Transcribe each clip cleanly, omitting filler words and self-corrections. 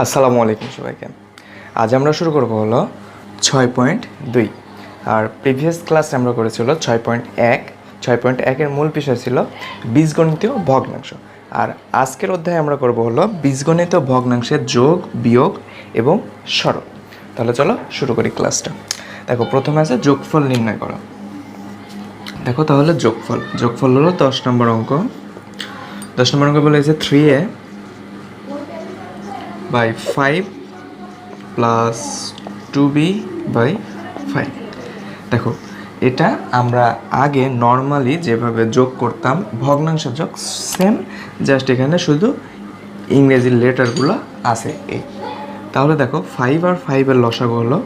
আসসালামু আলাইকুম সবাইকে। আজ আমরা শুরু করব হলো 6.2। আর প্রিভিয়াস ক্লাসে আমরা করেছিল 6.1। 6.1-এর মূল বিষয় ছিল বীজগণিতীয় ভগ্নাংশ। আর আজকের অধ্যায়ে আমরা করব হলো বীজগণিতীয় ভগ্নাংশের যোগ, বিয়োগ এবং সরল। তাহলে চলো শুরু করি ক্লাসটা। দেখো, প্রথমে আছে যোগফল নির্ণয় করা। দেখো তাহলে যোগফল হলো 10 নম্বর অঙ্ক। 10 নম্বর অঙ্ক বলেছে 3a by 5 plus 2b by 5। দেখো, এটা আমরা আগে নর্মালি যেভাবে যোগ করতাম ভগ্নাংশের যোগ, সেম, জাস্ট এখানে শুধু ইংরেজি লেটারগুলো আছে এই। তাহলে দেখো 5 আর 5-এর লসাগু হলো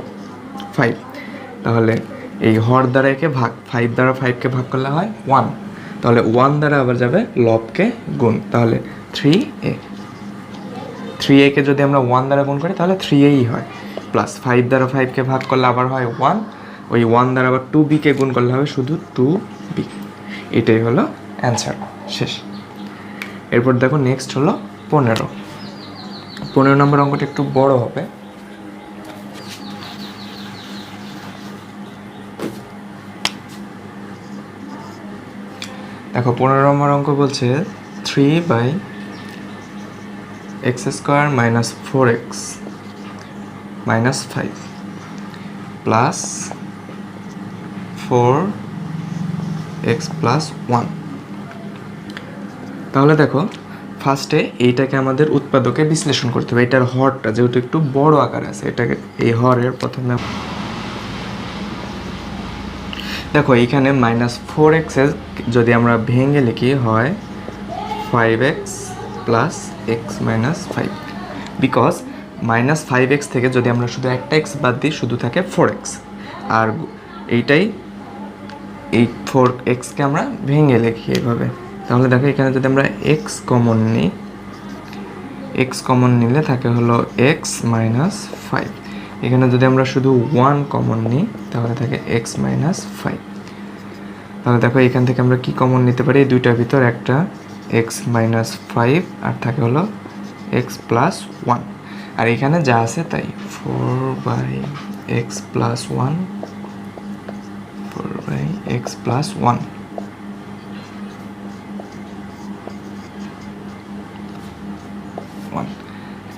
5। তাহলে এই হর দ্বারা একে ভাগ, 5 দ্বারা 5কে ভাগ করলে হয় 1। তাহলে 1 দ্বারা আবার যাবে লবকে গুণ, তাহলে 3a। 3a-কে যদি আমরা 1 দ্বারা গুণ করি তাহলে 3a-ই হয়, প্লাস 5 দ্বারা 5কে ভাগ করলে আবার হয় 1। ওই 1 দ্বারা আবার 2b-কে গুণ করলে হবে শুধু 2b। এটাই হলো অ্যান্সার, শেষ। এরপর দেখো নেক্সট হলো 15 নম্বর অঙ্কটা একটু বড় হবে। দেখো 15 নম্বর অঙ্ক বলছে 3/x² minus 4x minus 5 plus 4x plus 1। তাহলে দেখো ফার্স্টে এইটাকে আমাদের উৎপাদকে বিশ্লেষণ করতে হবে। এটার হরটা যেহেতু একটু বড় আকার আছে, এটাকে এই হরের প্রথমে দেখো এইখানে -4x যদি আমরা ভেঙে লিখি হয় 5x plus x minus 5, because -5x থেকে যদি আমরা শুধু একটা x বাদ দিই শুধু থাকে 4x। আর এইটাই, এই 4x-কে আমরা ভেঙে লিখি এইভাবে। তাহলে দেখো এখানে যদি আমরা x কমন নিই, x কমন নিলে থাকে হলো x minus 5। এখানে যদি আমরা শুধু 1 কমন নিই তাহলে থাকে x minus 5। তাহলে দেখো এখান থেকে আমরা কি কমন নিতে পারি, এই দুইটার ভিতর একটা x minus 5 আর থাকে হলো x plus 1। আর এখানে যা আছে তাই 4/x plus 1, 4/x plus 1।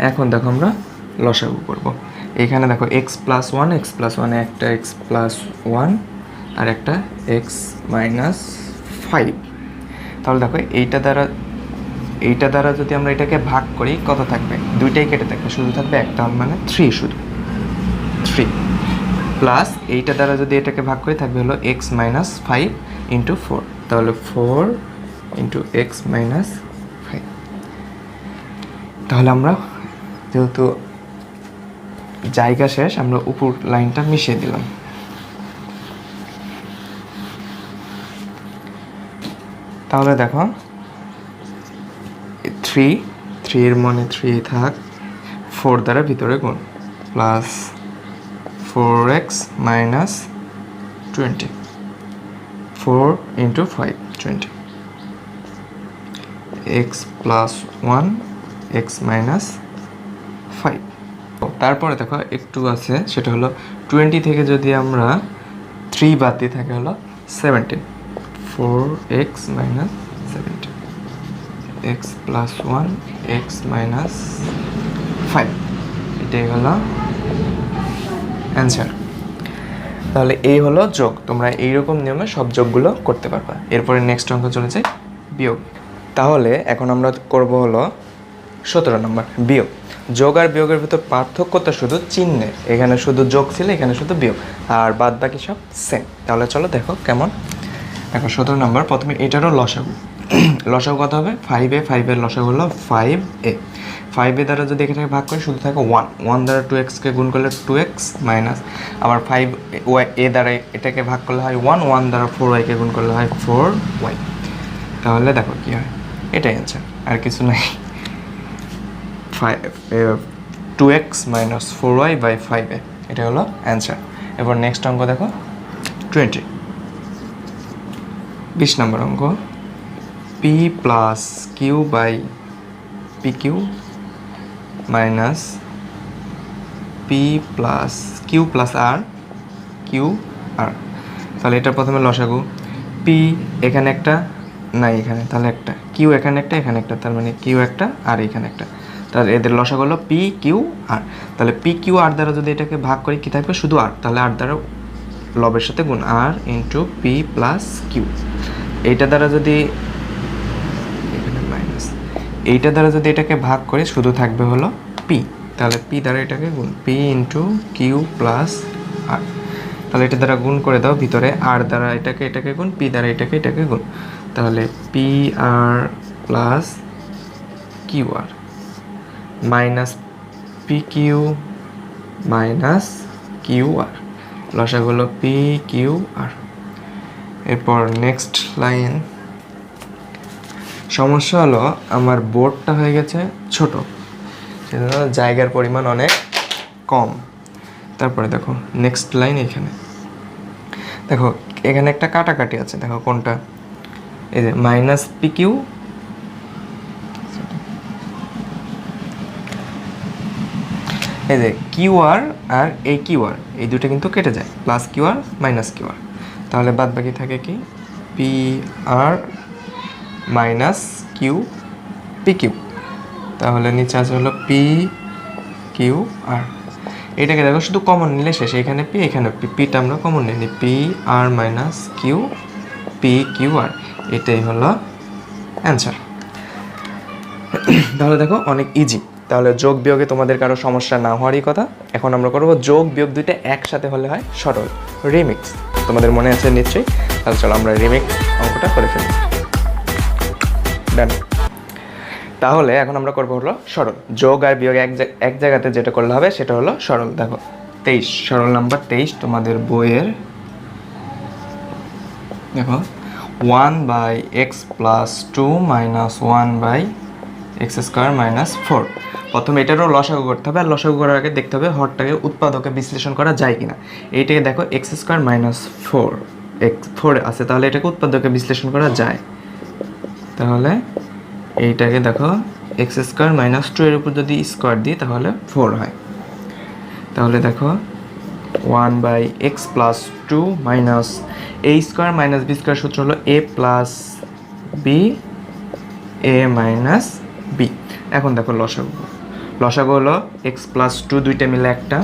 এখন দেখো আমরা লসাগু করব। এখানে দেখো x plus 1, x plus 1, একটা x plus 1 আর একটা x minus 5। তাহলে দেখো এইটা দ্বারা যদি আমরা এটাকে ভাগ করি কত থাকবে, দুইটাই কেটে থাকবে, শুধু থাকবে একটা, মানে 3, শুধু 3। প্লাস এইটা দ্বারা যদি এটাকে ভাগ করি থাকবে হলো x minus 5 into 4, তাহলে 4 into x minus 5। তাহলে আমরা যেহেতু জায়গা শেষ, আমরা উপর লাইনটা মিশিয়ে দিলাম। তাহলে দেখো 3 এর মানে 3 থাক, 4 দ্বারা ভিতরে গুণ, plus 4x minus 20, 4 into 5 20, x plus 1 x minus 5। তারপরে দেখো একটু আছে, সেটা হলো 20 থেকে যদি আমরা 3 বাদ দিয়ে থাকে হলো 17, 4x minus 17, x plus 1 x minus 5। এটাই হলো অ্যান্সার। তাহলে এই হলো যোগ। তোমরা এইরকম নিয়মে সব যোগগুলো করতে পারবা। এরপরে নেক্সট অঙ্ক চলে যাই বিয়োগ। তাহলে এখন আমরা করব হলো 17 নম্বর বিয়োগ। যোগ আর বিয়োগের ভিতর পার্থক্যটা শুধু চিহ্নে, এখানে শুধু যোগ ছিল, এখানে শুধু বিয়োগ, আর বাদ বাকি সব সেম। তাহলে চলো দেখো কেমন। দেখো 17 নম্বর, প্রথমে এটারও লসাগু। লসাগু কত হবে, 5a, 5-এর লসাগু হলো 5a। 5a দ্বারা যদি এখানে ভাগ করি শুধু থাকে 1 দ্বারা 2x-কে গুণ করলে 2x মাইনাস আবার 5a দ্বারা এটাকে ভাগ করলে হয় 1 দ্বারা 4y-কে গুণ করলে হয় 4y। তাহলে দেখো কি হয়, এটাই অ্যান্সার, আর কিছু নাই। 2x minus 4y by 5a, এটা হলো অ্যান্সার। এবার নেক্সট অঙ্ক দেখো 20 নম্বর অঙ্ক, p plus q by pq minus P plus Q plus R Q R. তাহলে এটা প্রথমে লসাগু, পি এখানে একটা নাই এখানে, তাহলে একটা কিউ এখানে একটা এখানে একটা, তার মানে কিউ একটা আর এখানে একটা, তাহলে এদের লসাগু হলো পি কিউ আর। তাহলে পি কিউ আর দ্বারা যদি এটাকে ভাগ করি কী থাকবে, শুধু আর, তাহলে আর দ্বারা লবের সাথে গুণ, আর ইন্টু পি প্লাস কিউ। এইটা দ্বারা যদি এখানে মাইনাস, এইটা দ্বারা যদি এটাকে ভাগ করি শুধু থাকবে হলো পি, তাহলে পি দ্বারা এটাকে গুণ, পি ইন্টু কিউ প্লাস আর। তাহলে এটা দ্বারা গুণ করে দাও ভিতরে, আর দ্বারা এটাকে গুণ, পি দ্বারা এটাকে গুণ, তাহলে P R plus Q R minus P Q minus Q R, লসাগুলো পি কিউ আর। এরপর নেক্সট লাইন, সমস্যা হলো আমার বোর্ডটা হয়ে গেছে ছোট, সেজন্য জায়গার পরিমাণ অনেক কম। তারপরে দেখো নেক্সট লাইন, এখানে দেখো এখানে একটা কাটাকাটি আছে, দেখো কোনটা, এই যে মাইনাস পি কিউ, এই যে কিউ আর আর এই কিউ আর এই দুটো কিন্তু কেটে যায়, plus Q R minus Q R, তাহলে বাদ বাকি থাকে কি P R minus Q P Q, তাহলে নিচে আছে হলো পি কিউ আর। এটাকে দেখো শুধু কমন নিলে শেষ, এখানে পি এখানে পি, পিটা আমরা কমন নিই, P R minus Q P Q আর, এটাই হলো অ্যান্সার। তাহলে দেখো অনেক ইজি। তাহলে যোগ বিয়োগে তোমাদের কারো সমস্যা না হওয়ারই কথা। এখন আমরা করবো যোগ বিয়োগ দুইটা একসাথে হলে হয় সরল, রিমিক্স। তোমাদের মনে আছে নিশ্চয়ই, তাহলে চলো আমরা রিমিক্স অঙ্কটা করে ফেলি। ডান। তাহলে এখন আমরা করবো হলো সরল, যোগ আর বিয়োগ এক জায়গাতে যেটা করলে হবে সেটা হলো সরল। দেখো 23, সরল নাম্বার 23 তোমাদের বইয়ের, দেখো 1/x plus 2 minus 1/x square minus 4। প্রথমে এটারও লসাগু করতে হবে, আর লসাগু করার আগে দেখতে হবে হরটাকে উৎপাদকে বিশ্লেষণ করা যায় কিনা। এইটাকে দেখো এক্স স্কোয়ার মাইনাস 4 আছে, তাহলে এটাকে উৎপাদকে বিশ্লেষণ করা যায়। তাহলে এইটাকে দেখো এক্স স্কোয়ার মাইনাস 2 এর উপর যদি স্কোয়ার দিই তাহলে 4 হয়। তাহলে দেখো 1/x প্লাস 2 মাইনাস এ স্কোয়ার মাইনাস বি স্কোয়ার সূত্র হলো এ plus B A minus B. এখন দেখো লসাগু হলো এক্স প্লাস 2 দুইটা মিলে একটা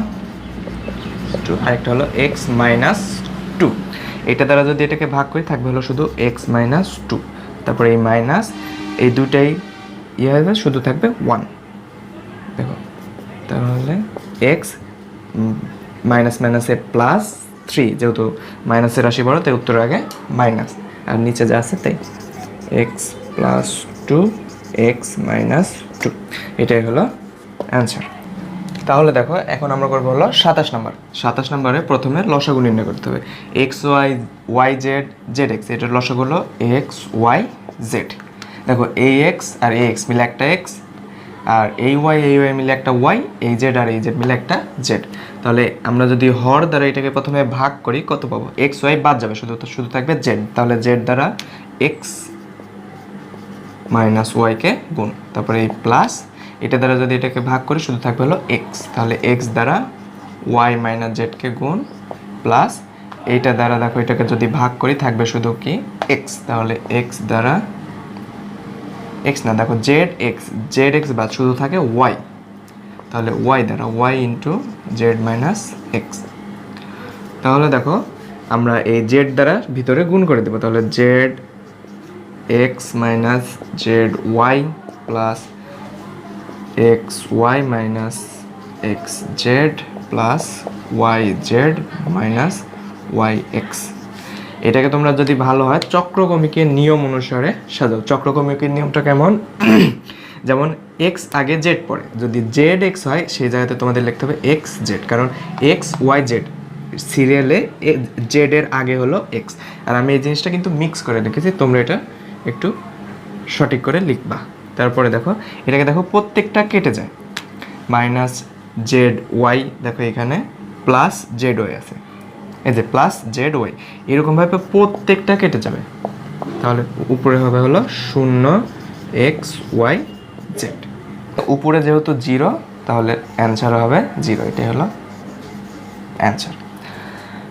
2, আরেকটা হলো এক্স মাইনাস 2। এটা দ্বারা যদি এটাকে ভাগ করি থাকবে হলো শুধু এক্স মাইনাস 2, তারপরে এই মাইনাস এই দুটাই ইয়ে হয়ে যাবে, শুধু থাকবে 1। দেখো তাহলে এক্স মাইনাস মাইনাসে প্লাস 3, যেহেতু মাইনাসের রাশি বড় তাই উত্তর আগে মাইনাস, আর নিচে যা আছে তাই এক্স প্লাস 2 এক্স মাইনাস 2, এটাই হলো অ্যান্সার। তাহলে দেখো এখন আমরা করবো হলো 27 নম্বর। 27 নম্বরে প্রথমে লসাগু নির্ণয় করতে হবে, x y y z z x, এটার লসাগু হলো এক্স ওয়াই জেড। দেখো এই এক্স আর এই এক্স মিলে একটা এক্স, আর এই ওয়াই মিলে একটা ওয়াই, এই জেড আর এই জেড মিলে একটা জেড। তাহলে আমরা যদি হর দ্বারা এটাকে প্রথমে ভাগ করি কত পাবো, এক্স ওয়াই বাদ যাবে, শুধু থাকবে জেড, তাহলে জেড দ্বারা এক্স মাইনাস ওয়াইকে গুণ, তারপরে এই প্লাস এটা দ্বারা যদি এটাকে ভাগ করি শুধু থাকবে হলো এক্স, তাহলে এক্স দ্বারা ওয়াই মাইনাস জেডকে গুণ, প্লাস এইটা দ্বারা দেখো এটাকে যদি ভাগ করি থাকবে শুধু কি এক্স, তাহলে এক্স দ্বারা এক্স না, দেখো জেড এক্স বাদ শুধু থাকে ওয়াই, তাহলে ওয়াই দ্বারা y into z minus x. তাহলে দেখো আমরা এই জেড দ্বারা ভিতরে গুণ করে দেবো, তাহলে z x minus z y plus x y minus x z plus y z minus y x. এটাকে তোমরা যদি ভালো হয় চক্রক্রমিকের নিয়ম অনুসারে সাজাও। চক্রক্রমিকের নিয়মটা কেমন, যেমন এক্স আগে জেড পড়ে, যদি জেড এক্স হয় সেই জায়গাতে তোমাদের লিখতে হবে এক্স জেড, কারণ এক্স ওয়াই জেড সিরিয়ালে জেড এর আগে হলো এক্স। আর আমি এই জিনিসটা কিন্তু মিক্স করে লিখেছি, তোমরা এটা একটু সঠিক করে লিখবা। তারপরে দেখো এটাকে দেখো প্রত্যেকটা কেটে যায়, মাইনাস জেড ওয়াই দেখো এখানে প্লাস জেড ওয়াই আছে, এই যে প্লাস জেড ওয়াই, এরকমভাবে প্রত্যেকটা কেটে যাবে। তাহলে উপরে হবে হলো 0 এক্স ওয়াই জেড, উপরে যেহেতু 0 তাহলে অ্যান্সার হবে 0। এটাই হলো অ্যান্সার।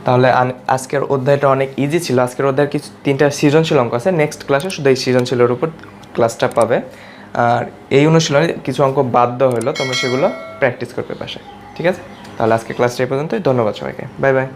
তাহলে আজকের অধ্যায়টা অনেক ইজি ছিল। আজকের অধ্যায়ের কিছু 3টা সৃজনশীল অঙ্ক আছে, নেক্সট ক্লাসে শুধু এই সৃজনশীলের উপর ক্লাসটা পাবে। আর এই অনুশীলনে কিছু অঙ্ক বাদ দেওয়া হলো, তোমরা সেগুলো প্র্যাকটিস করবে বাসায়, ঠিক আছে? তাহলে আজকে ক্লাসটা এই পর্যন্তই। ধন্যবাদ সবাইকে, বাই বাই।